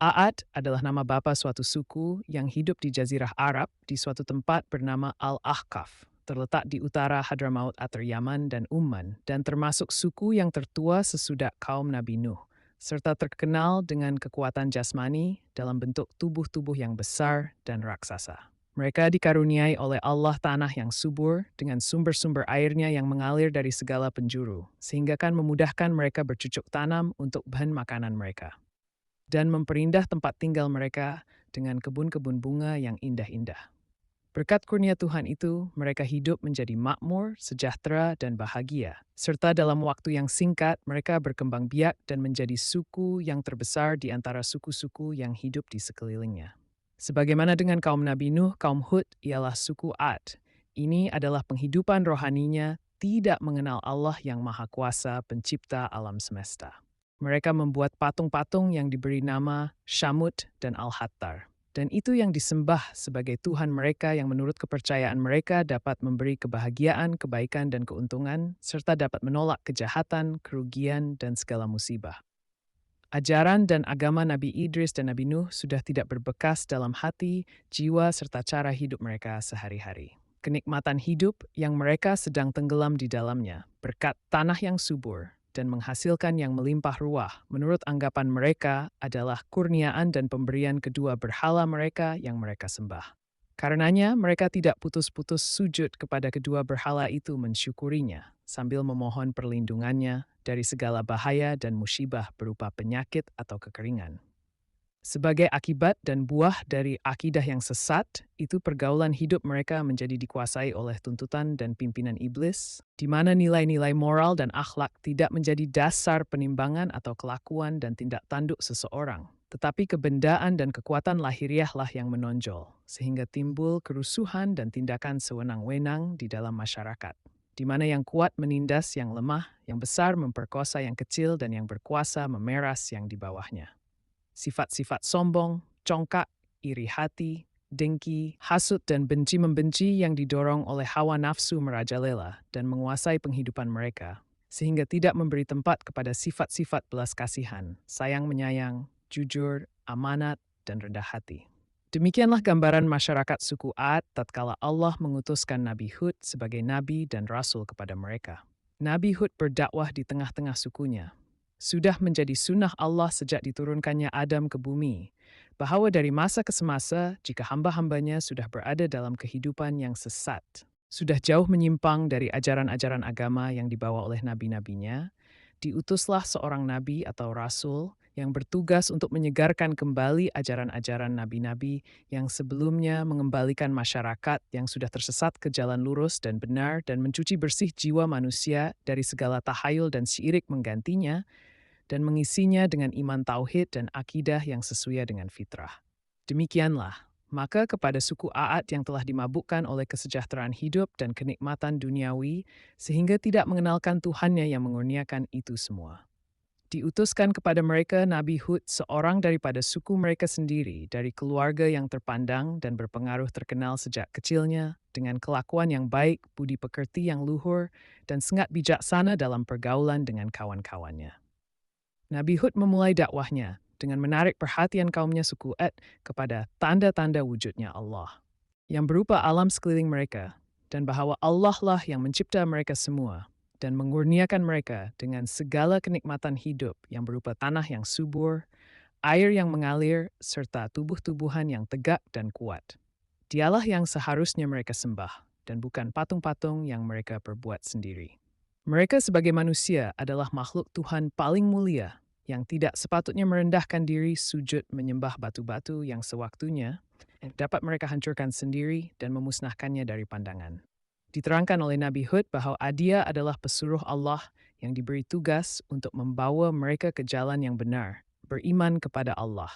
A'ad adalah nama bapa suatu suku yang hidup di Jazirah Arab di suatu tempat bernama Al-Ahqaf, terletak di utara Hadramaut atau Yaman dan Umman, dan termasuk suku yang tertua sesudah kaum Nabi Nuh, serta terkenal dengan kekuatan jasmani dalam bentuk tubuh-tubuh yang besar dan raksasa. Mereka dikaruniai oleh Allah tanah yang subur dengan sumber-sumber airnya yang mengalir dari segala penjuru, sehingga kan memudahkan mereka bercucuk tanam untuk bahan makanan mereka dan memperindah tempat tinggal mereka dengan kebun-kebun bunga yang indah-indah. Berkat kurnia Tuhan itu, mereka hidup menjadi makmur, sejahtera, dan bahagia. Serta dalam waktu yang singkat, mereka berkembang biak dan menjadi suku yang terbesar di antara suku-suku yang hidup di sekelilingnya. Sebagaimana dengan kaum Nabi Nuh, kaum Hud ialah suku Ad. Ini adalah penghidupan rohaninya tidak mengenal Allah yang Maha Kuasa, pencipta alam semesta. Mereka membuat patung-patung yang diberi nama Shamut dan Al-Hattar. Dan itu yang disembah sebagai Tuhan mereka yang menurut kepercayaan mereka dapat memberi kebahagiaan, kebaikan, dan keuntungan, serta dapat menolak kejahatan, kerugian, dan segala musibah. Ajaran dan agama Nabi Idris dan Nabi Nuh sudah tidak berbekas dalam hati, jiwa, serta cara hidup mereka sehari-hari. Kenikmatan hidup yang mereka sedang tenggelam di dalamnya, berkat tanah yang subur, dan menghasilkan yang melimpah ruah, menurut anggapan mereka adalah kurniaan dan pemberian kedua berhala mereka yang mereka sembah. Karenanya, mereka tidak putus-putus sujud kepada kedua berhala itu mensyukurinya, sambil memohon perlindungannya dari segala bahaya dan musibah berupa penyakit atau kekeringan. Sebagai akibat dan buah dari akidah yang sesat, itu pergaulan hidup mereka menjadi dikuasai oleh tuntutan dan pimpinan iblis, di mana nilai-nilai moral dan akhlak tidak menjadi dasar penimbangan atau kelakuan dan tindak tanduk seseorang, tetapi kebendaan dan kekuatan lahiriahlah yang menonjol, sehingga timbul kerusuhan dan tindakan sewenang-wenang di dalam masyarakat, di mana yang kuat menindas yang lemah, yang besar memperkosa yang kecil, dan yang berkuasa memeras yang di bawahnya. Sifat-sifat sombong, congkak, iri hati, dengki, hasut, dan benci-membenci yang didorong oleh hawa nafsu merajalela dan menguasai penghidupan mereka, sehingga tidak memberi tempat kepada sifat-sifat belas kasihan, sayang menyayang, jujur, amanat, dan rendah hati. Demikianlah gambaran masyarakat suku Ad tatkala Allah mengutuskan Nabi Hud sebagai nabi dan rasul kepada mereka. Nabi Hud berdakwah di tengah-tengah sukunya. Sudah menjadi sunnah Allah sejak diturunkannya Adam ke bumi, bahwa dari masa ke semasa, jika hamba-hambanya sudah berada dalam kehidupan yang sesat, sudah jauh menyimpang dari ajaran-ajaran agama yang dibawa oleh nabi-nabinya, diutuslah seorang nabi atau rasul yang bertugas untuk menyegarkan kembali ajaran-ajaran nabi-nabi yang sebelumnya mengembalikan masyarakat yang sudah tersesat ke jalan lurus dan benar dan mencuci bersih jiwa manusia dari segala tahayul dan syirik menggantinya, dan mengisinya dengan iman tauhid dan akidah yang sesuai dengan fitrah. Demikianlah, maka kepada suku A'ad yang telah dimabukkan oleh kesejahteraan hidup dan kenikmatan duniawi, sehingga tidak mengenalkan Tuhannya yang mengurniakan itu semua. Diutuskan kepada mereka Nabi Hud, seorang daripada suku mereka sendiri, dari keluarga yang terpandang dan berpengaruh terkenal sejak kecilnya, dengan kelakuan yang baik, budi pekerti yang luhur, dan sangat bijaksana dalam pergaulan dengan kawan-kawannya. Nabi Hud memulai dakwahnya dengan menarik perhatian kaumnya suku Ad kepada tanda-tanda wujudnya Allah, yang berupa alam sekeliling mereka, dan bahwa Allah lah yang mencipta mereka semua, dan mengurniakan mereka dengan segala kenikmatan hidup yang berupa tanah yang subur, air yang mengalir, serta tubuh-tubuhan yang tegak dan kuat. Dialah yang seharusnya mereka sembah, dan bukan patung-patung yang mereka perbuat sendiri. Mereka sebagai manusia adalah makhluk Tuhan paling mulia, yang tidak sepatutnya merendahkan diri sujud menyembah batu-batu yang sewaktunya dapat mereka hancurkan sendiri dan memusnahkannya dari pandangan. Diterangkan oleh Nabi Hud bahwa dia adalah pesuruh Allah yang diberi tugas untuk membawa mereka ke jalan yang benar, beriman kepada Allah,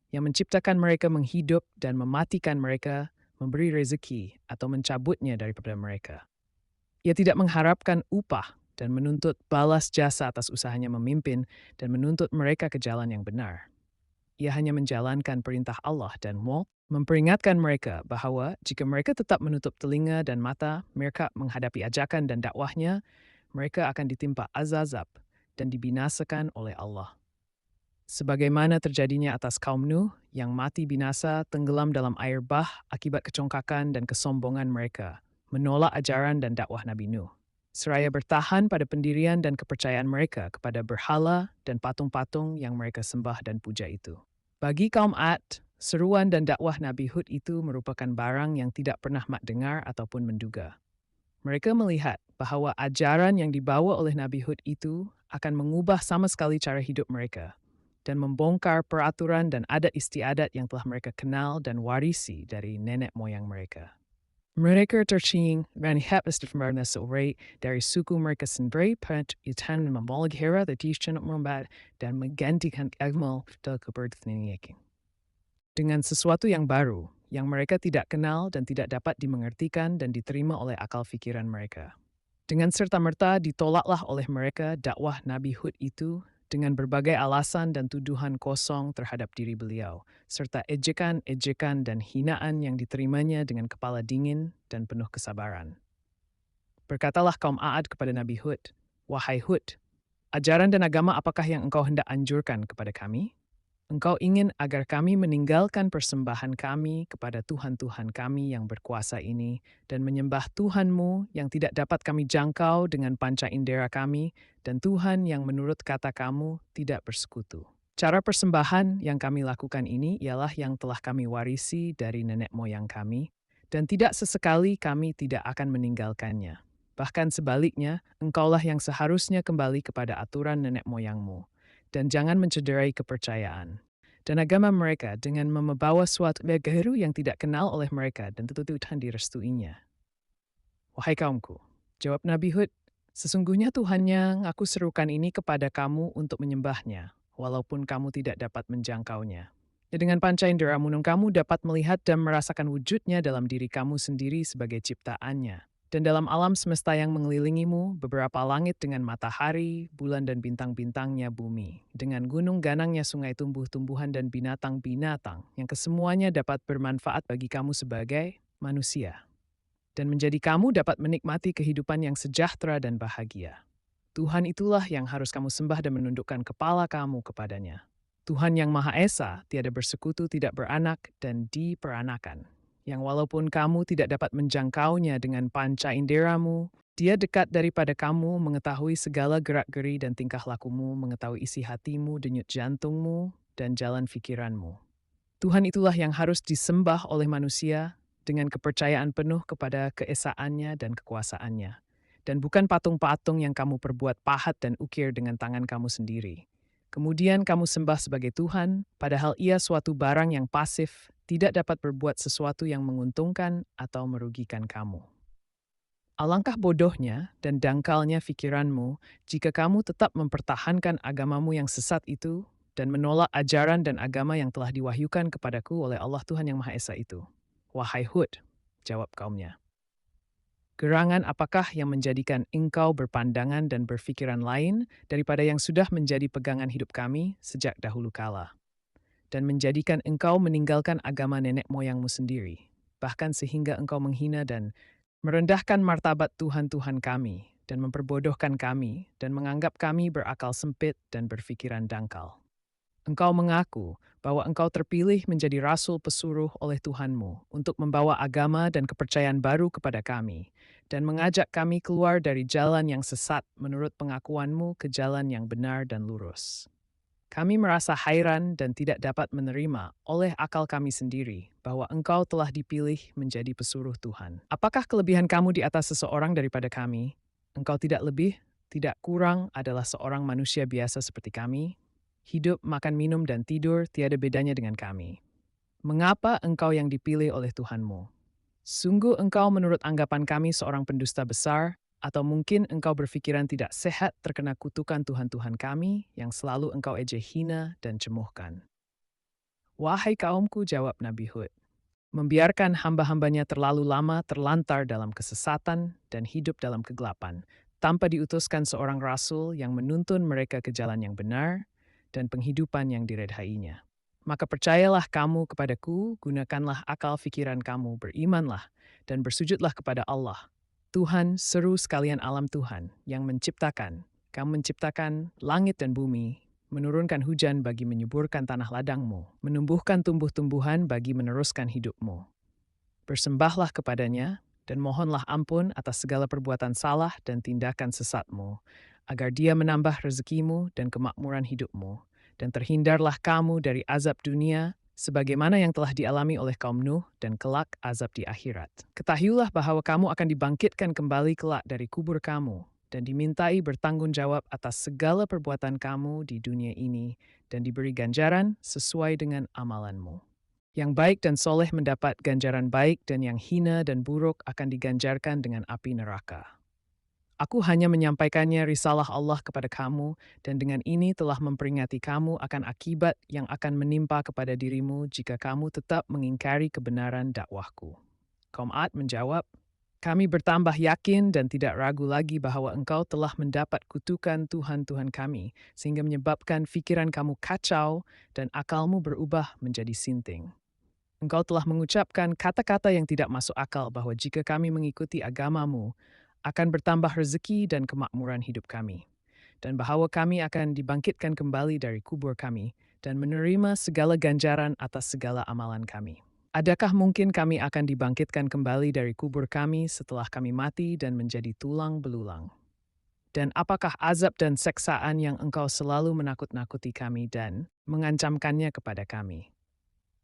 yang menciptakan mereka menghidup dan mematikan mereka, memberi rezeki atau mencabutnya daripada mereka. Ia tidak mengharapkan upah dan menuntut balas jasa atas usahanya memimpin dan menuntut mereka ke jalan yang benar. Ia hanya menjalankan perintah Allah dan memperingatkan mereka bahwa jika mereka tetap menutup telinga dan mata mereka menghadapi ajakan dan dakwahnya, mereka akan ditimpa azab dan dibinasakan oleh Allah. Sebagaimana terjadinya atas kaum Nuh yang mati binasa tenggelam dalam air bah akibat kecongkakan dan kesombongan mereka, menolak ajaran dan dakwah Nabi Nuh. Seraya bertahan pada pendirian dan kepercayaan mereka kepada berhala dan patung-patung yang mereka sembah dan puja itu. Bagi kaum Ad, seruan dan dakwah Nabi Hud itu merupakan barang yang tidak pernah mak dengar ataupun menduga. Mereka melihat bahwa ajaran yang dibawa oleh Nabi Hud itu akan mengubah sama sekali cara hidup mereka dan membongkar peraturan dan adat istiadat yang telah mereka kenal dan warisi dari nenek moyang mereka. Mereka tercing dan hapus sore dari suku mereka sendiri pada itan memolighera tradisi membat dan menggantikan agama dan kebertanian. Dengan sesuatu yang baru, yang mereka tidak kenal dan tidak dapat dimengertikan dan diterima oleh akal fikiran mereka. Dengan serta-merta ditolaklah oleh mereka dakwah Nabi Hud itu dengan berbagai alasan dan tuduhan kosong terhadap diri beliau, serta ejekan-ejekan dan hinaan yang diterimanya dengan kepala dingin dan penuh kesabaran. Berkatalah kaum Aad kepada Nabi Hud, "Wahai Hud, ajaran dan agama apakah yang engkau hendak anjurkan kepada kami? Engkau ingin agar kami meninggalkan persembahan kami kepada Tuhan-Tuhan kami yang berkuasa ini dan menyembah Tuhan-Mu yang tidak dapat kami jangkau dengan panca indera kami dan Tuhan yang menurut kata kamu tidak bersekutu. Cara persembahan yang kami lakukan ini ialah yang telah kami warisi dari nenek moyang kami dan tidak sesekali kami tidak akan meninggalkannya. Bahkan sebaliknya, engkaulah yang seharusnya kembali kepada aturan nenek moyangmu. Dan jangan mencederai kepercayaan dan agama mereka dengan membawa suatu baru yang tidak kenal oleh mereka dan Tuhan direstuinya. Wahai kaumku, jawab Nabi Hud, sesungguhnya Tuhan yang aku serukan ini kepada kamu untuk menyembahnya, walaupun kamu tidak dapat menjangkaunya. Dan dengan panca indera munung kamu dapat melihat dan merasakan wujudnya dalam diri kamu sendiri sebagai ciptaannya. Dan dalam alam semesta yang mengelilingimu, beberapa langit dengan matahari, bulan dan bintang-bintangnya bumi, dengan gunung ganangnya sungai tumbuh-tumbuhan dan binatang-binatang, yang kesemuanya dapat bermanfaat bagi kamu sebagai manusia. Dan menjadi kamu dapat menikmati kehidupan yang sejahtera dan bahagia. Tuhan itulah yang harus kamu sembah dan menundukkan kepala kamu kepadanya. Tuhan yang Maha Esa, tiada bersekutu, tidak beranak, dan diperanakan. Yang walaupun kamu tidak dapat menjangkaunya dengan panca inderamu, dia dekat daripada kamu, mengetahui segala gerak-geri dan tingkah lakumu, mengetahui isi hatimu, denyut jantungmu, dan jalan fikiranmu. Tuhan itulah yang harus disembah oleh manusia dengan kepercayaan penuh kepada keesaannya dan kekuasaannya. Dan bukan patung-patung yang kamu perbuat pahat dan ukir dengan tangan kamu sendiri. Kemudian kamu sembah sebagai Tuhan, padahal ia suatu barang yang pasif, tidak dapat berbuat sesuatu yang menguntungkan atau merugikan kamu. Alangkah bodohnya dan dangkalnya fikiranmu jika kamu tetap mempertahankan agamamu yang sesat itu dan menolak ajaran dan agama yang telah diwahyukan kepadaku oleh Allah Tuhan yang Maha Esa itu. Wahai Hud, jawab kaumnya. Gerangan apakah yang menjadikan engkau berpandangan dan berfikiran lain daripada yang sudah menjadi pegangan hidup kami sejak dahulu kala? Dan menjadikan engkau meninggalkan agama nenek moyangmu sendiri, bahkan sehingga engkau menghina dan merendahkan martabat Tuhan-Tuhan kami, dan memperbodohkan kami, dan menganggap kami berakal sempit dan berfikiran dangkal. Engkau mengaku bahwa engkau terpilih menjadi rasul pesuruh oleh Tuhanmu untuk membawa agama dan kepercayaan baru kepada kami, dan mengajak kami keluar dari jalan yang sesat menurut pengakuanmu ke jalan yang benar dan lurus. Kami merasa hairan dan tidak dapat menerima oleh akal kami sendiri bahwa engkau telah dipilih menjadi pesuruh Tuhan. Apakah kelebihan kamu di atas seseorang daripada kami? Engkau tidak lebih, tidak kurang adalah seorang manusia biasa seperti kami. Hidup, makan, minum, dan tidur tiada bedanya dengan kami. Mengapa engkau yang dipilih oleh Tuhanmu? Sungguh engkau menurut anggapan kami seorang pendusta besar, atau mungkin engkau berfikiran tidak sehat terkena kutukan Tuhan-Tuhan kami yang selalu engkau ejek hina dan cemuhkan. Wahai kaumku, jawab Nabi Hud, membiarkan hamba-hambanya terlalu lama terlantar dalam kesesatan dan hidup dalam kegelapan, tanpa diutuskan seorang rasul yang menuntun mereka ke jalan yang benar dan penghidupan yang diredhainya. Maka percayalah kamu kepadaku, gunakanlah akal fikiran kamu, berimanlah, dan bersujudlah kepada Allah. Tuhan, seru sekalian alam Tuhan, yang menciptakan, kamu menciptakan langit dan bumi, menurunkan hujan bagi menyuburkan tanah ladangmu, menumbuhkan tumbuh-tumbuhan bagi meneruskan hidupmu. Bersembahlah kepadanya, dan mohonlah ampun atas segala perbuatan salah dan tindakan sesatmu, agar dia menambah rezekimu dan kemakmuran hidupmu, dan terhindarlah kamu dari azab dunia, sebagaimana yang telah dialami oleh kaum Nuh dan kelak azab di akhirat. Ketahuilah bahwa kamu akan dibangkitkan kembali kelak dari kubur kamu, dan dimintai bertanggung jawab atas segala perbuatan kamu di dunia ini, dan diberi ganjaran sesuai dengan amalanmu. Yang baik dan soleh mendapat ganjaran baik dan yang hina dan buruk akan diganjarkan dengan api neraka. Aku hanya menyampaikannya risalah Allah kepada kamu dan dengan ini telah memperingati kamu akan akibat yang akan menimpa kepada dirimu jika kamu tetap mengingkari kebenaran dakwahku. Kaum Ad menjawab, kami bertambah yakin dan tidak ragu lagi bahwa engkau telah mendapat kutukan Tuhan-Tuhan kami sehingga menyebabkan pikiran kamu kacau dan akalmu berubah menjadi sinting. Engkau telah mengucapkan kata-kata yang tidak masuk akal bahwa jika kami mengikuti agamamu, akan bertambah rezeki dan kemakmuran hidup kami. Dan bahwa kami akan dibangkitkan kembali dari kubur kami dan menerima segala ganjaran atas segala amalan kami. Adakah mungkin kami akan dibangkitkan kembali dari kubur kami setelah kami mati dan menjadi tulang belulang? Dan apakah azab dan seksaan yang engkau selalu menakut-nakuti kami dan mengancamkannya kepada kami?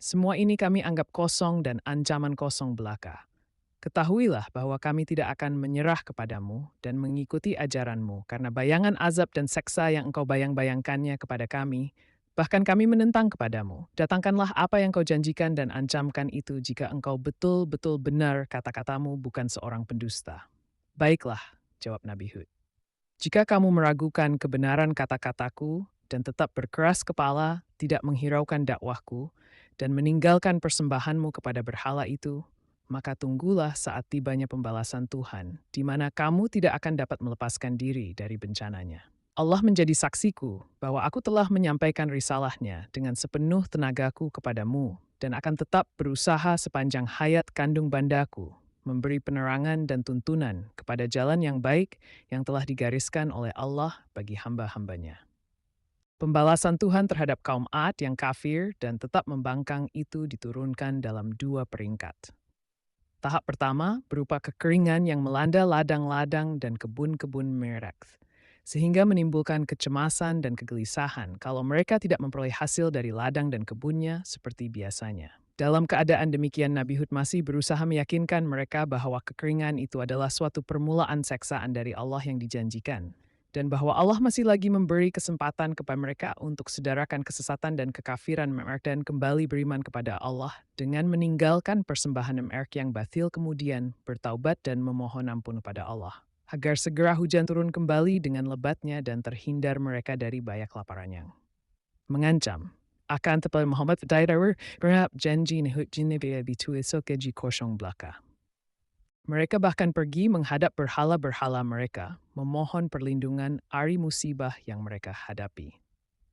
Semua ini kami anggap kosong dan ancaman kosong belaka. Ketahuilah bahwa kami tidak akan menyerah kepadamu dan mengikuti ajaranmu karena bayangan azab dan seksa yang engkau bayang-bayangkannya kepada kami, bahkan kami menentang kepadamu. Datangkanlah apa yang kau janjikan dan ancamkan itu jika engkau betul-betul benar kata-katamu bukan seorang pendusta. Baiklah, jawab Nabi Hud. Jika kamu meragukan kebenaran kata-kataku dan tetap berkeras kepala, tidak menghiraukan dakwahku, dan meninggalkan persembahanmu kepada berhala itu, maka tunggulah saat tibanya pembalasan Tuhan, di mana kamu tidak akan dapat melepaskan diri dari bencananya. Allah menjadi saksiku bahwa aku telah menyampaikan risalahnya dengan sepenuh tenagaku kepadamu, dan akan tetap berusaha sepanjang hayat kandung bandaku, memberi penerangan dan tuntunan kepada jalan yang baik yang telah digariskan oleh Allah bagi hamba-hambanya. Pembalasan Tuhan terhadap kaum Ad yang kafir dan tetap membangkang itu diturunkan dalam dua peringkat. Tahap pertama berupa kekeringan yang melanda ladang-ladang dan kebun-kebun merek, sehingga menimbulkan kecemasan dan kegelisahan kalau mereka tidak memperoleh hasil dari ladang dan kebunnya seperti biasanya. Dalam keadaan demikian, Nabi Hud masih berusaha meyakinkan mereka bahwa kekeringan itu adalah suatu permulaan seksaan dari Allah yang dijanjikan, dan bahwa Allah masih lagi memberi kesempatan kepada mereka untuk sedarakan kesesatan dan kekafiran mereka dan kembali beriman kepada Allah dengan meninggalkan persembahan mereka yang batil kemudian bertaubat dan memohon ampun kepada Allah, agar segera hujan turun kembali dengan lebatnya dan terhindar mereka dari banyak kelaparan yang mengancam. Akan tetapi Muhammad Daidawer berhap janji Nahud Jinebea bitu esok keji kosong belaka. Mereka bahkan pergi menghadap berhala-berhala mereka, memohon perlindungan ari musibah yang mereka hadapi.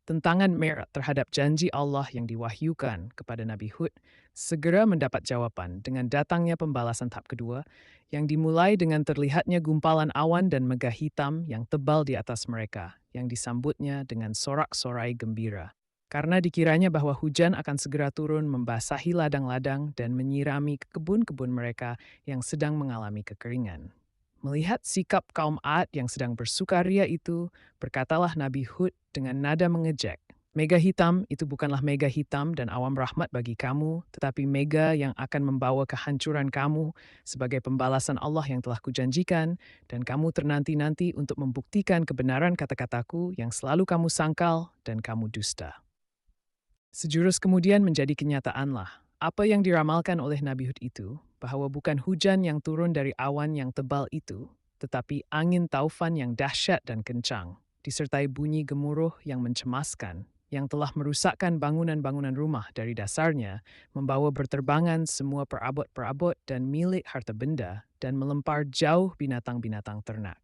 Tentangan mereka terhadap janji Allah yang diwahyukan kepada Nabi Hud segera mendapat jawaban dengan datangnya pembalasan tahap kedua yang dimulai dengan terlihatnya gumpalan awan dan megah hitam yang tebal di atas mereka yang disambutnya dengan sorak-sorai gembira. Karena dikiranya bahwa hujan akan segera turun membasahi ladang-ladang dan menyirami kebun-kebun mereka yang sedang mengalami kekeringan. Melihat sikap kaum Ad yang sedang bersukaria itu, berkatalah Nabi Hud dengan nada mengejek, "Mega hitam itu bukanlah mega hitam dan awan rahmat bagi kamu, tetapi mega yang akan membawa kehancuran kamu sebagai pembalasan Allah yang telah kujanjikan, dan kamu ternanti-nanti untuk membuktikan kebenaran kata-kataku yang selalu kamu sangkal dan kamu dusta." Sejurus kemudian menjadi kenyataanlah apa yang diramalkan oleh Nabi Hud itu, bahwa bukan hujan yang turun dari awan yang tebal itu, tetapi angin taufan yang dahsyat dan kencang, disertai bunyi gemuruh yang mencemaskan, yang telah merusakkan bangunan-bangunan rumah dari dasarnya, membawa berterbangan semua perabot-perabot dan milik harta benda, dan melempar jauh binatang-binatang ternak.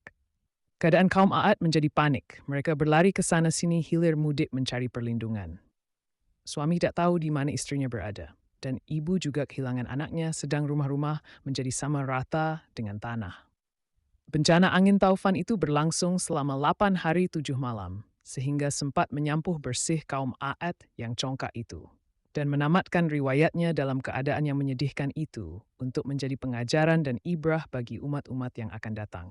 Keadaan kaum Ad menjadi panik, mereka berlari ke sana-sini hilir mudik mencari perlindungan. Suami tak tahu di mana istrinya berada, dan ibu juga kehilangan anaknya sedang rumah-rumah menjadi sama rata dengan tanah. Bencana angin taufan itu berlangsung selama 8 hari 7 malam, sehingga sempat menyampuh bersih kaum Ad yang congkak itu, dan menamatkan riwayatnya dalam keadaan yang menyedihkan itu untuk menjadi pengajaran dan ibrah bagi umat-umat yang akan datang.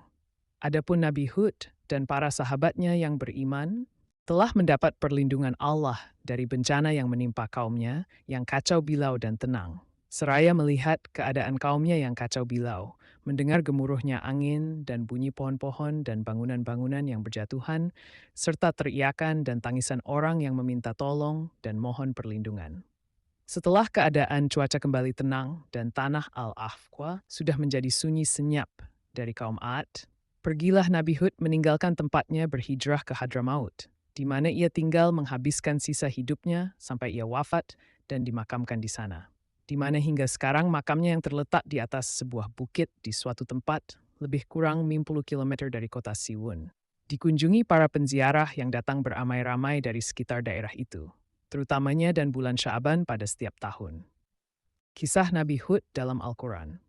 Adapun Nabi Hud dan para sahabatnya yang beriman telah mendapat perlindungan Allah dari bencana yang menimpa kaumnya yang kacau bilau dan tenang. Seraya melihat keadaan kaumnya yang kacau bilau, mendengar gemuruhnya angin dan bunyi pohon-pohon dan bangunan-bangunan yang berjatuhan, serta teriakan dan tangisan orang yang meminta tolong dan mohon perlindungan. Setelah keadaan cuaca kembali tenang dan tanah Al-Ahqaf sudah menjadi sunyi senyap dari kaum Ad, pergilah Nabi Hud meninggalkan tempatnya berhijrah ke Hadramaut, di mana ia tinggal menghabiskan sisa hidupnya sampai ia wafat dan dimakamkan di sana. Di mana hingga sekarang makamnya yang terletak di atas sebuah bukit di suatu tempat lebih kurang 50 km dari kota Siwun. Dikunjungi para penziarah yang datang beramai-ramai dari sekitar daerah itu, terutamanya dan bulan Sya'ban pada setiap tahun. Kisah Nabi Hud dalam Al-Quran.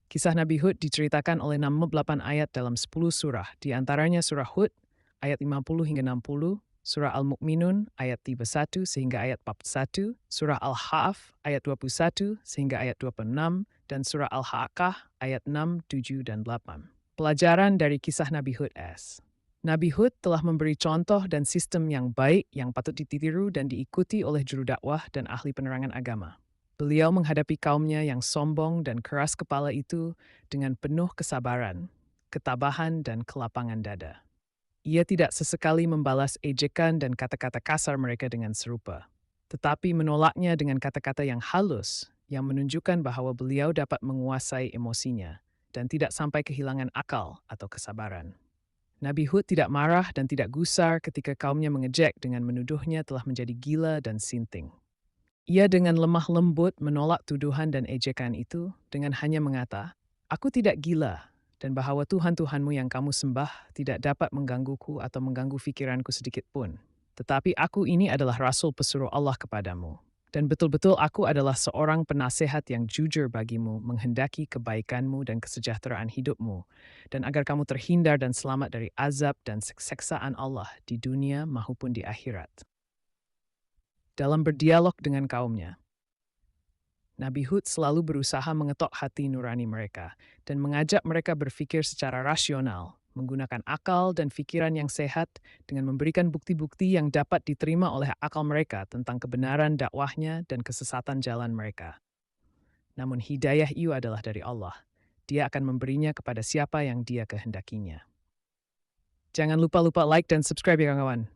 Kisah Nabi Hud diceritakan oleh 68 ayat dalam 10 surah, di antaranya surah Hud ayat 50 hingga 60, surah Al-Mu'minun ayat 31 sehingga ayat 41, surah Al-Ha'af ayat 21 sehingga ayat 26, dan surah Al-Haqqah ayat 6, 7, dan 8. Pelajaran dari kisah Nabi Hud S. Nabi Hud telah memberi contoh dan sistem yang baik yang patut ditiru dan diikuti oleh juru dakwah dan ahli penerangan agama. Beliau menghadapi kaumnya yang sombong dan keras kepala itu dengan penuh kesabaran, ketabahan, dan kelapangan dada. Ia tidak sesekali membalas ejekan dan kata-kata kasar mereka dengan serupa, tetapi menolaknya dengan kata-kata yang halus yang menunjukkan bahwa beliau dapat menguasai emosinya dan tidak sampai kehilangan akal atau kesabaran. Nabi Hud tidak marah dan tidak gusar ketika kaumnya mengejek dengan menuduhnya telah menjadi gila dan sinting. Ia dengan lemah lembut menolak tuduhan dan ejekan itu dengan hanya mengata, "Aku tidak gila, dan bahwa Tuhan-Tuhanmu yang kamu sembah tidak dapat menggangguku atau mengganggu pikiranku sedikit pun. Tetapi aku ini adalah Rasul pesuruh Allah kepadamu. Dan betul-betul aku adalah seorang penasehat yang jujur bagimu, menghendaki kebaikanmu dan kesejahteraan hidupmu, dan agar kamu terhindar dan selamat dari azab dan seksaan Allah di dunia maupun di akhirat." Dalam berdialog dengan kaumnya, Nabi Hud selalu berusaha mengetok hati nurani mereka dan mengajak mereka berpikir secara rasional, menggunakan akal dan pikiran yang sehat dengan memberikan bukti-bukti yang dapat diterima oleh akal mereka tentang kebenaran dakwahnya dan kesesatan jalan mereka. Namun hidayah itu adalah dari Allah. Dia akan memberinya kepada siapa yang dia kehendakinya. Jangan lupa like dan subscribe ya kawan-kawan.